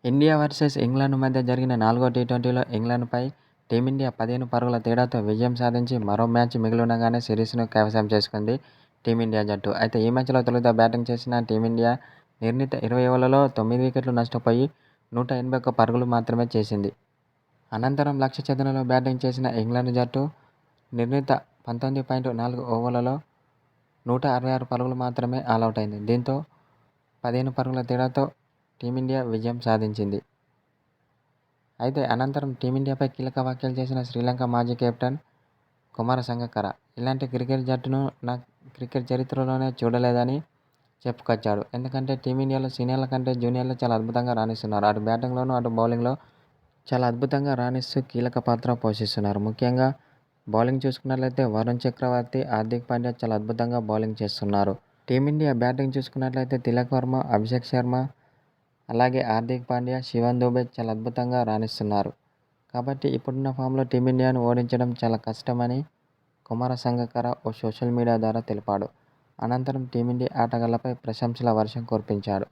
India versus England మధ్య జరిగిన 4వ టీ20లో ఇంగ్లాండ్పై టీమిండియా 15 పరుగుల తేడాతో విజయం సాధించి మరో మ్యాచ్ మిగిలుండగానే సిరీస్ను కైవసం చేసుకుంది టీమిండియా జట్టు. అయితే ఈ మ్యాచ్లో తొలుత బ్యాటింగ్ చేసిన టీమిండియా నిర్ణీత 20 ఓవర్లలో 9 వికెట్లు నష్టపోయి 181 పరుగులు మాత్రమే చేసింది. అనంతరం లక్ష్య ఛేదనలో బ్యాటింగ్ చేసిన ఇంగ్లాండ్ జట్టు నిర్ణీత 19.4 ఓవర్లలో 166 పరుగులు మాత్రమే ఆలౌట్ అయింది. దీంతో 15 పరుగుల తేడాతో టీమిండియా విజయం సాధించింది. అయితే అనంతరం టీమిండియాపై కీలక వ్యాఖ్యలు చేసిన శ్రీలంక మాజీ కెప్టెన్ కుమార సంగక్కర ఇలాంటి క్రికెట్ జట్టును నా క్రికెట్ చరిత్రలోనే చూడలేదని చెప్పుకొచ్చాడు. ఎందుకంటే టీమిండియాలో సీనియర్ల కంటే జూనియర్లు చాలా అద్భుతంగా రాణిస్తున్నారు. అటు బ్యాటింగ్లోనూ అటు బౌలింగ్లో చాలా అద్భుతంగా రాణిస్తూ కీలక పాత్ర పోషిస్తున్నారు. ముఖ్యంగా బౌలింగ్ చూసుకున్నట్లయితే వరుణ్ చక్రవర్తి, హార్దిక్ పాండ్యా చాలా అద్భుతంగా బౌలింగ్ చేస్తున్నారు. టీమిండియా బ్యాటింగ్ చూసుకున్నట్లయితే తిలక్ వర్మ, అభిషేక్ శర్మ, అలాగే హార్దిక్ పాండ్యా, శివన్ దుబే చాలా అద్భుతంగా రాణిస్తున్నారు. కాబట్టి ఇప్పుడున్న ఫామ్లో టీమిండియాను ఓడించడం చాలా కష్టమని కుమార సంగక్కర ఓ సోషల్ మీడియా ద్వారా తెలిపాడు. అనంతరం టీమిండియా ఆటగాళ్లపై ప్రశంసల వర్షం కురిపించాడు.